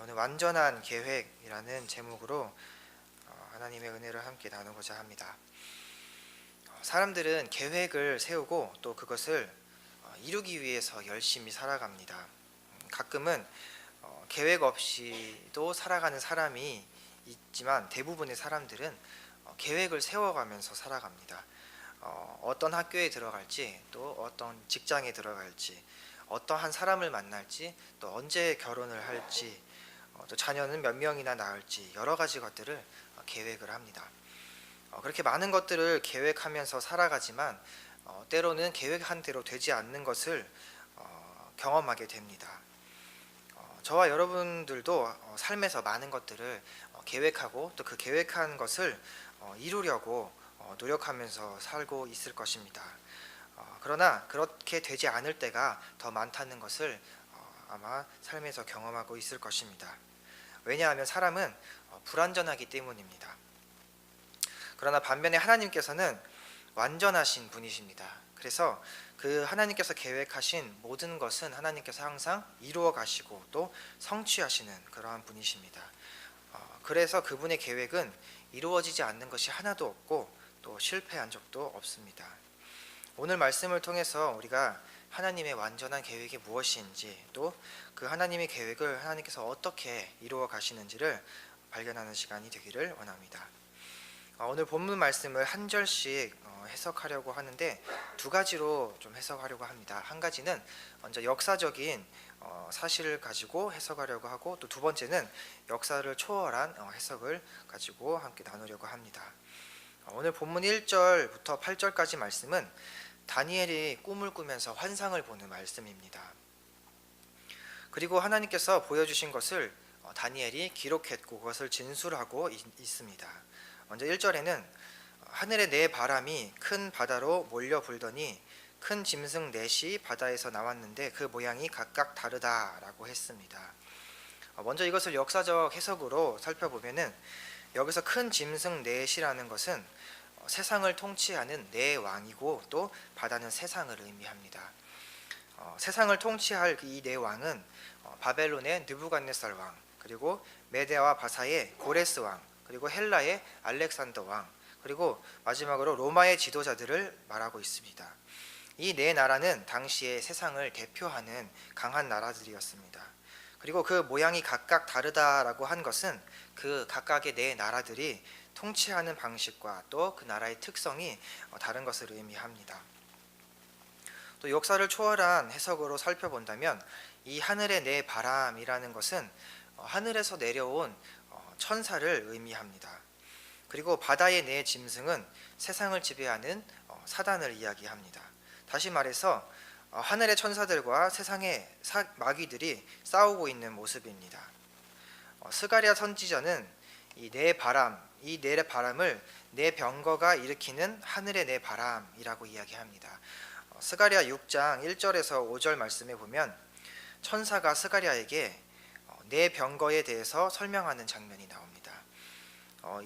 오늘 완전한 계획이라는 제목으로 하나님의 은혜를 함께 나누고자 합니다. 사람들은 계획을 세우고 또 그것을 이루기 위해서 열심히 살아갑니다. 가끔은 계획 없이도 살아가는 사람이 있지만 대부분의 사람들은 계획을 세워가면서 살아갑니다. 어떤 학교에 들어갈지, 또 어떤 직장에 들어갈지, 어떠한 사람을 만날지, 또 언제 결혼을 할지, 또 자녀는 몇 명이나 낳을지 여러 가지 것들을 계획을 합니다. 그렇게 많은 것들을 계획하면서 살아가지만 때로는 계획한 대로 되지 않는 것을 경험하게 됩니다. 저와 여러분들도 삶에서 많은 것들을 계획하고 또 그 계획한 것을 이루려고 노력하면서 살고 있을 것입니다. 그러나 그렇게 되지 않을 때가 더 많다는 것을 아마 삶에서 경험하고 있을 것입니다. 왜냐하면 사람은 불완전하기 때문입니다. 그러나 반면에 하나님께서는 완전하신 분이십니다. 그래서 그 하나님께서 계획하신 모든 것은 하나님께서 항상 이루어 가시고 또 성취하시는 그러한 분이십니다. 그래서 그분의 계획은 이루어지지 않는 것이 하나도 없고 또 실패한 적도 없습니다. 오늘 말씀을 통해서 우리가 하나님의 완전한 계획이 무엇인지, 또 그 하나님의 계획을 하나님께서 어떻게 이루어 가시는지를 발견하는 시간이 되기를 원합니다. 오늘 본문 말씀을 한 절씩 해석하려고 하는데 두 가지로 좀 해석하려고 합니다. 한 가지는 먼저 역사적인 사실을 가지고 해석하려고 하고, 또 두 번째는 역사를 초월한 해석을 가지고 함께 나누려고 합니다. 오늘 본문 1절부터 8절까지 말씀은 다니엘이 꿈을 꾸면서 환상을 보는 말씀입니다. 그리고 하나님께서 보여주신 것을 다니엘이 기록했고 그것을 진술하고 있습니다. 먼저 1절에는 하늘의 네 바람이 큰 바다로 몰려 불더니 큰 짐승 넷이 바다에서 나왔는데 그 모양이 각각 다르다라고 했습니다. 먼저 이것을 역사적 해석으로 살펴보면은 여기서 큰 짐승 넷이라는 것은 세상을 통치하는 네 왕이고 또 바다는 세상을 의미합니다. 세상을 통치할 이 네 왕은 바벨론의 느부갓네살 왕, 그리고 메데와 바사의 고레스 왕, 그리고 헬라의 알렉산더 왕, 그리고 마지막으로 로마의 지도자들을 말하고 있습니다. 이 네 나라는 당시의 세상을 대표하는 강한 나라들이었습니다. 그리고 그 모양이 각각 다르다라고 한 것은 그 각각의 네 나라들이 통치하는 방식과 또 그 나라의 특성이 다른 것을 의미합니다. 또 역사를 초월한 해석으로 살펴본다면 이 하늘의 네 바람이라는 것은 하늘에서 내려온 천사를 의미합니다. 그리고 바다의 네 짐승은 세상을 지배하는 사단을 이야기합니다. 다시 말해서 하늘의 천사들과 세상의 마귀들이 싸우고 있는 모습입니다. 스가랴 선지자는 이 네 바람을 네 병거가 일으키는 하늘의 네 바람이라고 이야기합니다. 스가랴 6장 1절에서 5절 말씀에 보면 천사가 스가랴에게 네 병거에 대해서 설명하는 장면이 나옵니다.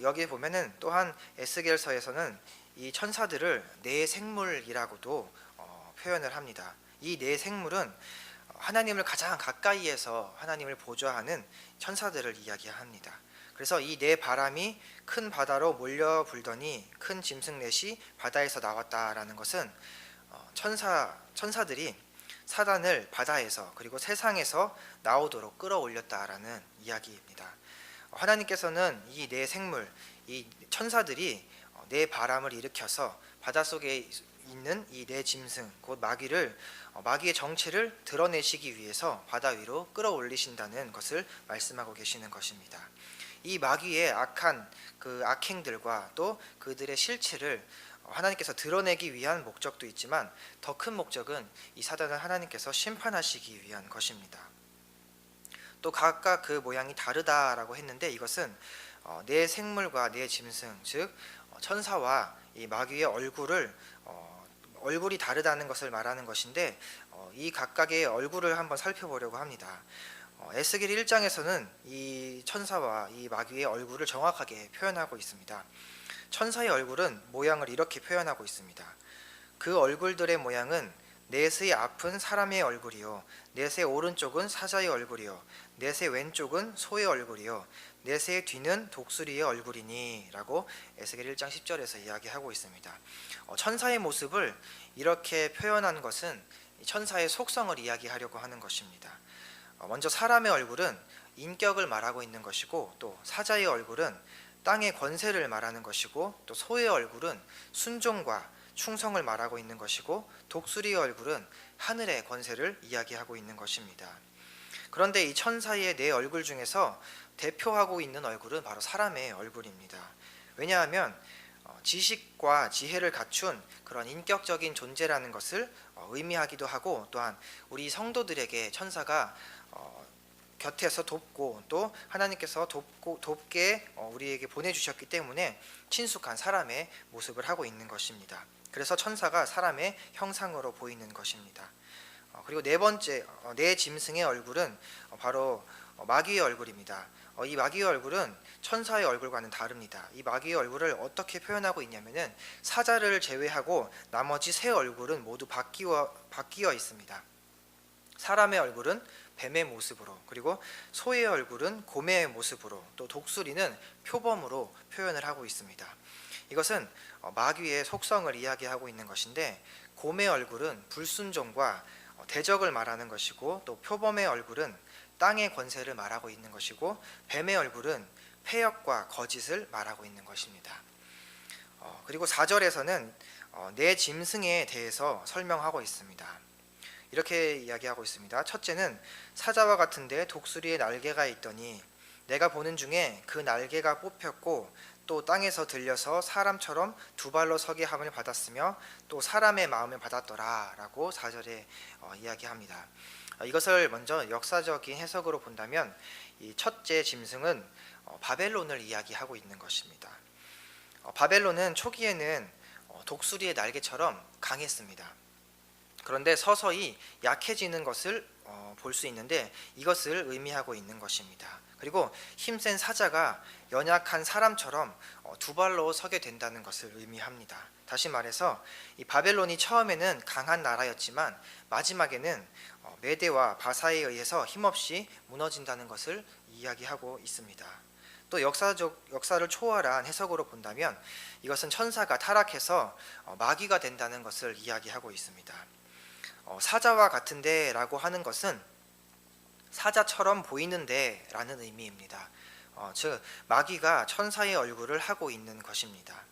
여기에 보면은 또한 에스겔서에서는 이 천사들을 네 생물이라고도 표현을 합니다. 이 네 생물은 하나님을 가장 가까이에서 하나님을 보좌하는 천사들을 이야기합니다. 그래서 이 네 바람이 큰 바다로 몰려 불더니 큰 짐승 넷이 바다에서 나왔다라는 것은 천사들이 사단을 바다에서 그리고 세상에서 나오도록 끌어올렸다라는 이야기입니다. 하나님께서는 이 네 생물, 이 천사들이 네 바람을 일으켜서 바닷속에 있는 이 네 짐승, 곧 마귀의 정체를 드러내시기 위해서 바다 위로 끌어올리신다는 것을 말씀하고 계시는 것입니다. 이 마귀의 악한 그 악행들과 또 그들의 실체를 하나님께서 드러내기 위한 목적도 있지만 더 큰 목적은 이 사단을 하나님께서 심판하시기 위한 것입니다. 또 각각 그 모양이 다르다라고 했는데 이것은 네 생물과 네 짐승, 즉 천사와 이 마귀의 얼굴이 다르다는 것을 말하는 것인데 이 각각의 얼굴을 한번 살펴보려고 합니다. 에스겔 1장에서는 이 천사와 이 마귀의 얼굴을 정확하게 표현하고 있습니다. 천사의 얼굴은 모양을 이렇게 표현하고 있습니다. 그 얼굴들의 모양은 넷의 앞은 사람의 얼굴이요 넷의 오른쪽은 사자의 얼굴이요 넷의 왼쪽은 소의 얼굴이요 넷의 뒤는 독수리의 얼굴이니 라고 에스겔 1장 10절에서 이야기하고 있습니다. 천사의 모습을 이렇게 표현한 것은 천사의 속성을 이야기하려고 하는 것입니다. 먼저 사람의 얼굴은 인격을 말하고 있는 것이고, 또 사자의 얼굴은 땅의 권세를 말하는 것이고, 또 소의 얼굴은 순종과 충성을 말하고 있는 것이고, 독수리의 얼굴은 하늘의 권세를 이야기하고 있는 것입니다. 그런데 이 천사의 네 얼굴 중에서 대표하고 있는 얼굴은 바로 사람의 얼굴입니다. 왜냐하면 지식과 지혜를 갖춘 그런 인격적인 존재라는 것을 의미하기도 하고, 또한 우리 성도들에게 천사가 곁에서 돕고 또 하나님께서 돕게 우리에게 보내주셨기 때문에 친숙한 사람의 모습을 하고 있는 것입니다. 그래서 천사가 사람의 형상으로 보이는 것입니다. 그리고 네 번째, 네 짐승의 얼굴은 바로 마귀의 얼굴입니다. 이 마귀의 얼굴은 천사의 얼굴과는 다릅니다. 이 마귀의 얼굴을 어떻게 표현하고 있냐면은 사자를 제외하고 나머지 세 얼굴은 모두 바뀌어 있습니다. 사람의 얼굴은 뱀의 모습으로, 그리고 소의 얼굴은 곰의 모습으로, 또 독수리는 표범으로 표현을 하고 있습니다. 이것은 마귀의 속성을 이야기하고 있는 것인데, 곰의 얼굴은 불순종과 대적을 말하는 것이고, 또 표범의 얼굴은 땅의 권세를 말하고 있는 것이고, 뱀의 얼굴은 패역과 거짓을 말하고 있는 것입니다. 그리고 4절에서는 네 짐승에 대해서 설명하고 있습니다. 이렇게 이야기하고 있습니다. 첫째는 사자와 같은데 독수리의 날개가 있더니 내가 보는 중에 그 날개가 뽑혔고 또 땅에서 들려서 사람처럼 두 발로 서게 함을 받았으며 또 사람의 마음을 받았더라 라고 4절에 이야기합니다. 이것을 먼저 역사적인 해석으로 본다면 이 첫째 짐승은 바벨론을 이야기하고 있는 것입니다. 바벨론은 초기에는 독수리의 날개처럼 강했습니다. 그런데 서서히 약해지는 것을 볼 수 있는데, 이것을 의미하고 있는 것입니다. 그리고 힘센 사자가 연약한 사람처럼 두 발로 서게 된다는 것을 의미합니다. 다시 말해서 이 바벨론이 처음에는 강한 나라였지만 마지막에는 메대와 바사에 의해서 힘없이 무너진다는 것을 이야기하고 있습니다. 또 역사를 초월한 해석으로 본다면 이것은 천사가 타락해서 마귀가 된다는 것을 이야기하고 있습니다. 사자와 같은데 라고 하는 것은 사자처럼 보이는데 라는 의미입니다. 즉 마귀가 천사의 얼굴을 하고 있는 것입니다.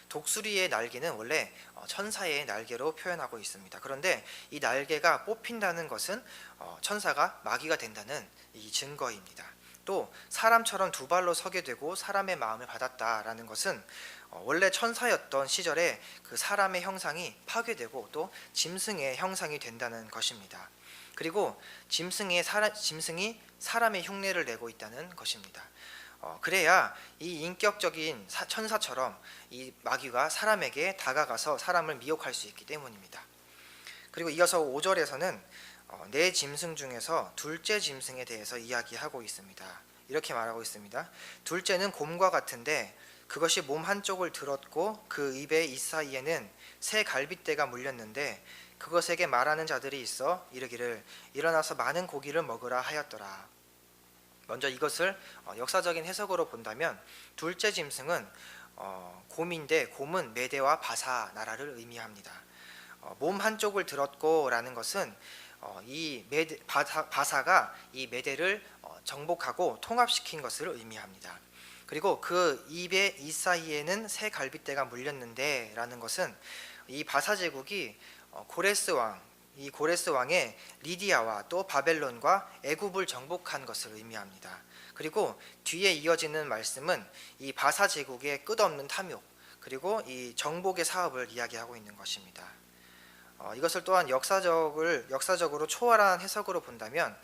독수리의 날개는 원래 천사의 날개로 표현하고 있습니다. 그런데 이 날개가 뽑힌다는 것은 천사가 마귀가 된다는 이 증거입니다. 또 사람처럼 두 발로 서게 되고 사람의 마음을 받았다라는 것은 원래 천사였던 시절에 그 사람의 형상이 파괴되고 또 짐승의 형상이 된다는 것입니다. 그리고 짐승이 사람의 흉내를 내고 있다는 것입니다. 그래야 이 인격적인 천사처럼 이 마귀가 사람에게 다가가서 사람을 미혹할 수 있기 때문입니다. 그리고 이어서 5절에서는 네 짐승 중에서 둘째 짐승에 대해서 이야기하고 있습니다. 이렇게 말하고 있습니다. 둘째는 곰과 같은데 그것이 몸 한쪽을 들었고 그 입의 이사이에는 새 갈빗대가 물렸는데 그것에게 말하는 자들이 있어 이르기를 일어나서 많은 고기를 먹으라 하였더라. 먼저 이것을 역사적인 해석으로 본다면 둘째 짐승은 곰인데, 곰은 메대와 바사 나라를 의미합니다. 몸 한쪽을 들었고 라는 것은 이 바사가 이 메대를 정복하고 통합시킨 것을 의미합니다. 그리고 그 입의 이사이에는 새 갈빗대가 물렸는데 라는 것은 이 바사 제국이 이 고레스 왕의 리디아와 또 바벨론과 애굽을 정복한 것을 의미합니다. 그리고 뒤에 이어지는 말씀은 이 바사 제국의 끝없는 탐욕, 그리고 이 정복의 사업을 이야기하고 있는 것입니다. 이것을 또한 역사적으로 초월한 해석으로 본다면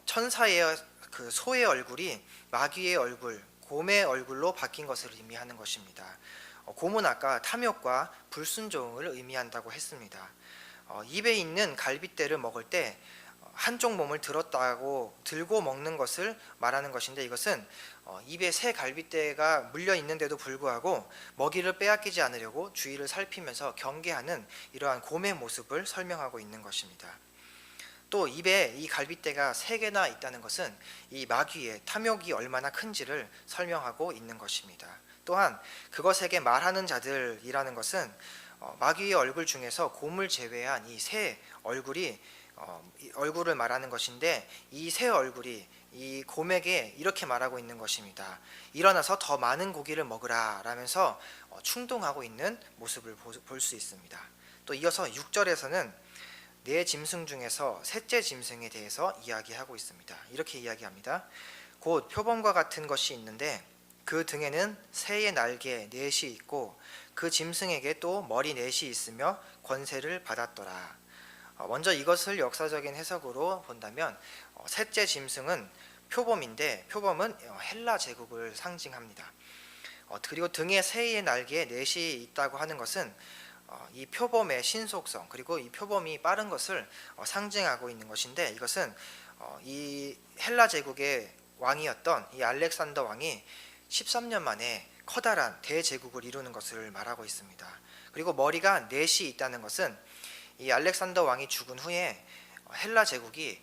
천사의 그 소의 얼굴이 마귀의 얼굴, 곰의 얼굴로 바뀐 것을 의미하는 것입니다. 곰은 아까 탐욕과 불순종을 의미한다고 했습니다. 입에 있는 갈빗대를 먹을 때 한쪽 몸을 들고 먹는 것을 말하는 것인데, 이것은 입에 새 갈빗대가 물려 있는데도 불구하고 먹이를 빼앗기지 않으려고 주위를 살피면서 경계하는 이러한 곰의 모습을 설명하고 있는 것입니다. 또 입에 이 갈빗대가 3개나 있다는 것은 이 마귀의 탐욕이 얼마나 큰지를 설명하고 있는 것입니다. 또한 그것에게 말하는 자들이라는 것은 마귀의 얼굴 중에서 곰을 제외한 이 새 얼굴을 말하는 것인데, 이 새 얼굴이 이 곰에게 이렇게 말하고 있는 것입니다. 일어나서 더 많은 고기를 먹으라 라면서 충동하고 있는 모습을 볼 수 있습니다. 또 이어서 6절에서는 네 짐승 중에서 셋째 짐승에 대해서 이야기하고 있습니다. 이렇게 이야기합니다. 곧 표범과 같은 것이 있는데 그 등에는 새의 날개 넷이 있고 그 짐승에게 또 머리 넷이 있으며 권세를 받았더라. 먼저 이것을 역사적인 해석으로 본다면 셋째 짐승은 표범인데, 표범은 헬라 제국을 상징합니다. 그리고 등에 새의 날개에 넷이 있다고 하는 것은 이 표범의 신속성, 그리고 이 표범이 빠른 것을 상징하고 있는 것인데, 이것은 이 헬라 제국의 왕이었던 이 알렉산더 왕이 13년 만에 커다란 대제국을 이루는 것을 말하고 있습니다. 그리고 머리가 넷이 있다는 것은 이 알렉산더 왕이 죽은 후에 헬라 제국이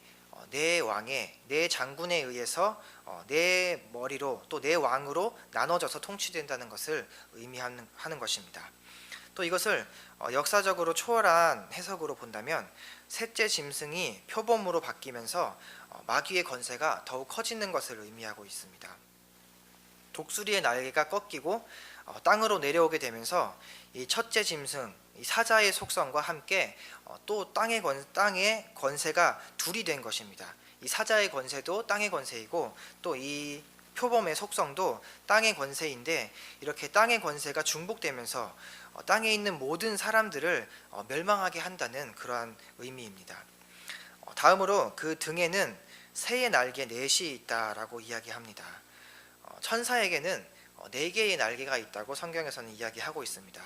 네 장군에 의해서 네 머리로 또 네 왕으로 나눠져서 통치된다는 것을 의미하는 것입니다. 또 이것을 역사적으로 초월한 해석으로 본다면 셋째 짐승이 표범으로 바뀌면서 마귀의 권세가 더욱 커지는 것을 의미하고 있습니다. 독수리의 날개가 꺾이고 땅으로 내려오게 되면서 이 첫째 짐승, 이 사자의 속성과 함께 또 땅의 권세가 둘이 된 것입니다. 이 사자의 권세도 땅의 권세이고 또 이 표범의 속성도 땅의 권세인데, 이렇게 땅의 권세가 중복되면서 땅에 있는 모든 사람들을 멸망하게 한다는 그러한 의미입니다. 다음으로 그 등에는 새의 날개 넷이 있다라고 이야기합니다. 천사에게는 4개의 날개가 있다고 성경에서는 이야기하고 있습니다.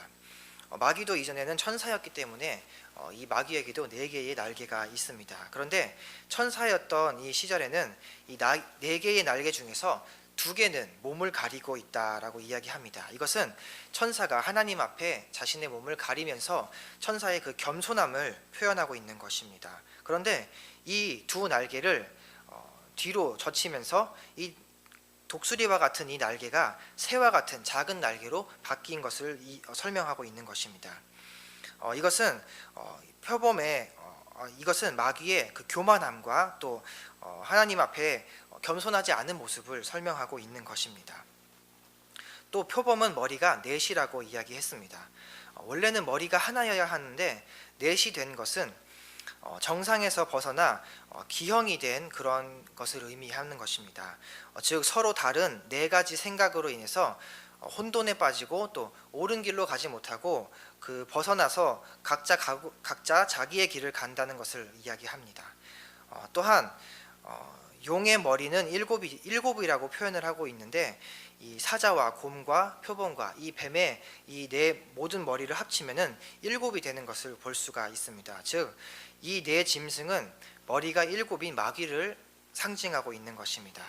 마귀도 이전에는 천사였기 때문에 이 마귀에게도 4개의 날개가 있습니다. 그런데 천사였던 이 시절에는 이 4개의 날개 중에서 2개는 몸을 가리고 있다라고 이야기합니다. 이것은 천사가 하나님 앞에 자신의 몸을 가리면서 천사의 그 겸손함을 표현하고 있는 것입니다. 그런데 이 2 날개를 뒤로 젖히면서 이 독수리와 같은 이 날개가 새와 같은 작은 날개로 바뀐 것을 설명하고 있는 것입니다. 이것은 이것은 마귀의 그 교만함과 또 하나님 앞에 겸손하지 않은 모습을 설명하고 있는 것입니다. 또 표범은 머리가 넷이라고 이야기했습니다. 원래는 머리가 하나여야 하는데 넷이 된 것은 정상에서 벗어나 기형이 된 그런 것을 의미하는 것입니다. 즉 서로 다른 4가지 생각으로 인해서 혼돈에 빠지고 또 옳은 길로 가지 못하고 그 벗어나서 각자 자기의 길을 간다는 것을 이야기합니다. 또한 용의 머리는 7이라고 표현을 하고 있는데, 이 사자와 곰과 표범과 이 뱀의 이 모든 머리를 합치면은 7이 되는 것을 볼 수가 있습니다. 즉 이 4 짐승은 머리가 7인 마귀를 상징하고 있는 것입니다.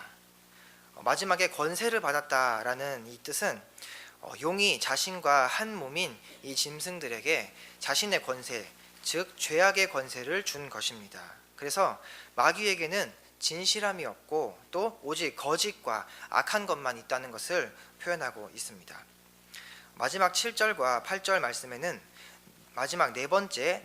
마지막에 권세를 받았다라는 이 뜻은 용이 자신과 한 몸인 이 짐승들에게 자신의 권세, 즉 죄악의 권세를 준 것입니다. 그래서 마귀에게는 진실함이 없고 또 오직 거짓과 악한 것만 있다는 것을 표현하고 있습니다. 마지막 7절과 8절 말씀에는 마지막 네 번째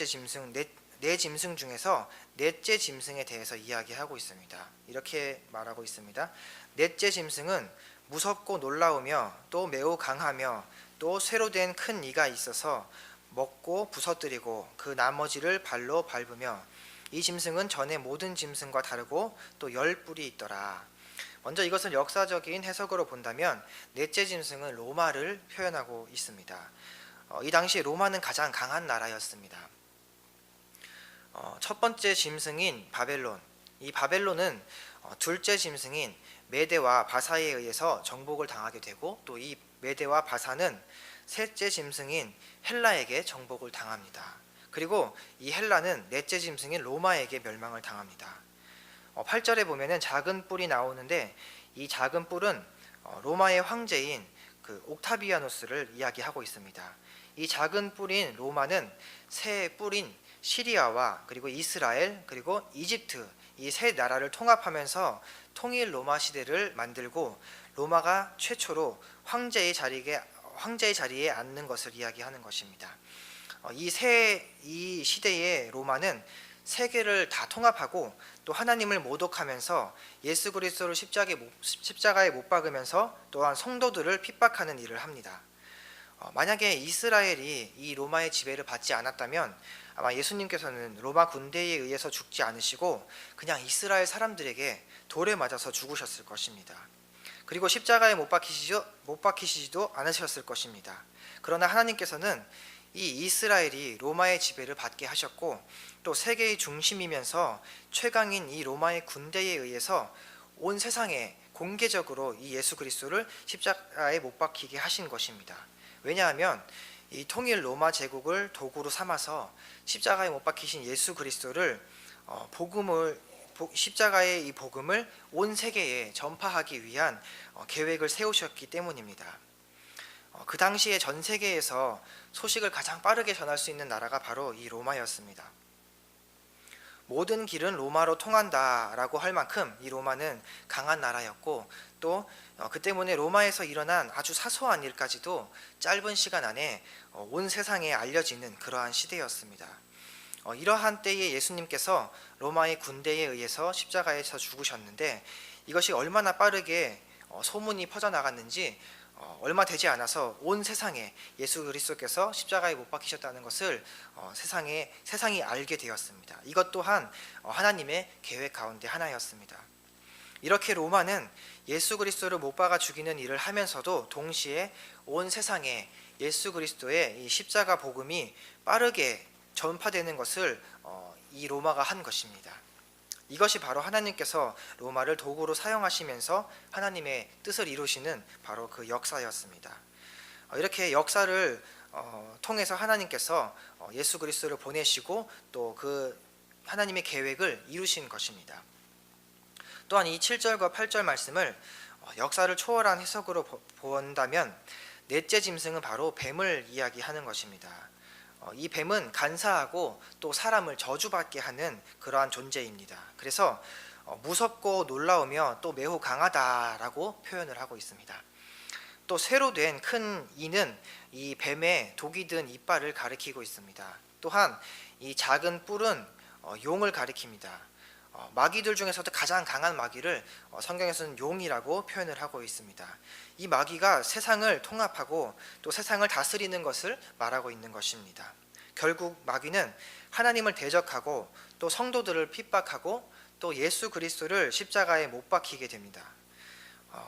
짐승, 네 짐승 중에서 넷째 짐승에 대해서 이야기하고 있습니다. 이렇게 말하고 있습니다. 넷째 짐승은 무섭고 놀라우며 또 매우 강하며 또 쇠로 된 큰 이가 있어서 먹고 부서뜨리고 그 나머지를 발로 밟으며 이 짐승은 전의 모든 짐승과 다르고 또 10뿔이 있더라. 먼저 이것을 역사적인 해석으로 본다면 넷째 짐승은 로마를 표현하고 있습니다. 이 당시 로마는 가장 강한 나라였습니다. 첫 번째 짐승인 바벨론, 이 바벨론은 둘째 짐승인 메대와 바사에 의해서 정복을 당하게 되고 또 이 메대와 바사는 셋째 짐승인 헬라에게 정복을 당합니다. 그리고 이 헬라는 넷째 짐승인 로마에게 멸망을 당합니다. 8절에 보면은 작은 뿔이 나오는데 이 작은 뿔은 로마의 황제인 그 옥타비아누스를 이야기하고 있습니다. 이 작은 뿔인 로마는 새 뿔인 시리아와 그리고 이스라엘 그리고 이집트 이 세 나라를 통합하면서 통일 로마 시대를 만들고 로마가 최초로 황제의 자리에 앉는 것을 이야기하는 것입니다. 이 시대의 로마는 세계를 다 통합하고 또 하나님을 모독하면서 예수 그리스도를 십자가에 못 박으면서 또한 성도들을 핍박하는 일을 합니다. 만약에 이스라엘이 이 로마의 지배를 받지 않았다면 아마 예수님께서는 로마 군대에 의해서 죽지 않으시고 그냥 이스라엘 사람들에게 돌에 맞아서 죽으셨을 것입니다. 그리고 십자가에 못 박히시지도 않으셨을 것입니다. 그러나 하나님께서는 이 이스라엘이 로마의 지배를 받게 하셨고 또 세계의 중심이면서 최강인 이 로마의 군대에 의해서 온 세상에 공개적으로 이 예수 그리스도를 십자가에 못 박히게 하신 것입니다. 왜냐하면 이 통일 로마 제국을 도구로 삼아서 십자가에 못 박히신 예수 그리스도를 십자가의 이 복음을 온 세계에 전파하기 위한 계획을 세우셨기 때문입니다. 그 당시에 전 세계에서 소식을 가장 빠르게 전할 수 있는 나라가 바로 이 로마였습니다. 모든 길은 로마로 통한다라고 할 만큼 이 로마는 강한 나라였고 또 그 때문에 로마에서 일어난 아주 사소한 일까지도 짧은 시간 안에 온 세상에 알려지는 그러한 시대였습니다. 이러한 때에 예수님께서 로마의 군대에 의해서 십자가에서 죽으셨는데 이것이 얼마나 빠르게 소문이 퍼져나갔는지 얼마 되지 않아서 온 세상에 예수 그리스도께서 십자가에 못 박히셨다는 것을 세상이 알게 되었습니다. 이것 또한 하나님의 계획 가운데 하나였습니다. 이렇게 로마는 예수 그리스도를 못 박아 죽이는 일을 하면서도 동시에 온 세상에 예수 그리스도의 이 십자가 복음이 빠르게 전파되는 것을 이 로마가 한 것입니다. 이것이 바로 하나님께서 로마를 도구로 사용하시면서 하나님의 뜻을 이루시는 바로 그 역사였습니다. 이렇게 역사를 통해서 하나님께서 예수 그리스도를 보내시고 또 그 하나님의 계획을 이루신 것입니다. 또한 이 7절과 8절 말씀을 역사를 초월한 해석으로 본다면 넷째 짐승은 바로 뱀을 이야기하는 것입니다. 이 뱀은 간사하고 또 사람을 저주받게 하는 그러한 존재입니다. 그래서 무섭고 놀라우며 또 매우 강하다라고 표현을 하고 있습니다. 또 새로 된 큰 이는 이 뱀의 독이 든 이빨을 가리키고 있습니다. 또한 이 작은 뿔은 용을 가리킵니다. 마귀들 중에서도 가장 강한 마귀를 성경에서는 용이라고 표현을 하고 있습니다. 이 마귀가 세상을 통합하고 또 세상을 다스리는 것을 말하고 있는 것입니다. 결국 마귀는 하나님을 대적하고 또 성도들을 핍박하고 또 예수 그리스도를 십자가에 못 박히게 됩니다.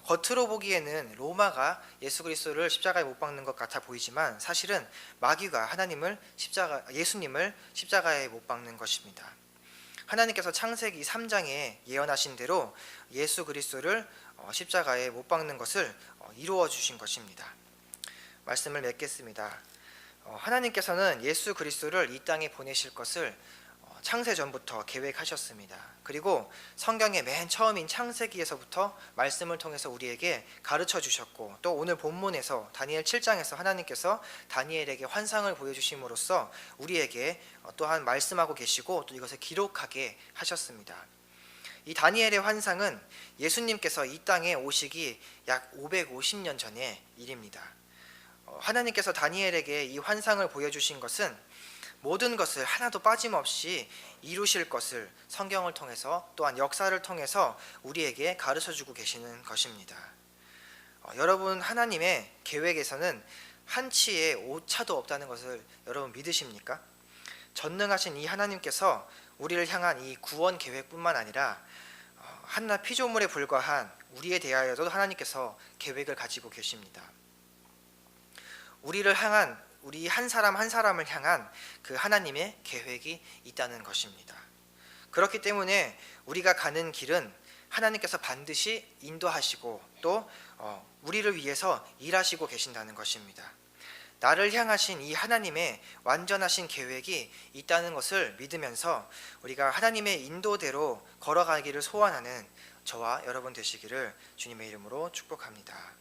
겉으로 보기에는 로마가 예수 그리스도를 십자가에 못 박는 것 같아 보이지만 사실은 마귀가 예수님을 십자가에 못 박는 것입니다. 하나님께서 창세기 3장에 예언하신 대로 예수 그리스도를 십자가에 못 박는 것을 이루어 주신 것입니다. 말씀을 맺겠습니다. 하나님께서는 예수 그리스도를 이 땅에 보내실 것을 창세전부터 계획하셨습니다. 그리고 성경의 맨 처음인 창세기에서부터 말씀을 통해서 우리에게 가르쳐 주셨고 또 오늘 본문에서 다니엘 7장에서 하나님께서 다니엘에게 환상을 보여주심으로써 우리에게 또한 말씀하고 계시고 또 이것을 기록하게 하셨습니다. 이 다니엘의 환상은 예수님께서 이 땅에 오시기 약 550년 전의 일입니다. 하나님께서 다니엘에게 이 환상을 보여주신 것은 모든 것을 하나도 빠짐없이 이루실 것을 성경을 통해서 또한 역사를 통해서 우리에게 가르쳐주고 계시는 것입니다. 여러분, 하나님의 계획에서는 한치의 오차도 없다는 것을 여러분 믿으십니까? 전능하신 이 하나님께서 우리를 향한 이 구원 계획뿐만 아니라 한낱 피조물에 불과한 우리에 대하여도 하나님께서 계획을 가지고 계십니다. 우리 한 사람 한 사람을 향한 그 하나님의 계획이 있다는 것입니다. 그렇기 때문에 우리가 가는 길은 하나님께서 반드시 인도하시고 또 우리를 위해서 일하시고 계신다는 것입니다. 나를 향하신 이 하나님의 완전하신 계획이 있다는 것을 믿으면서 우리가 하나님의 인도대로 걸어가기를 소원하는 저와 여러분 되시기를 주님의 이름으로 축복합니다.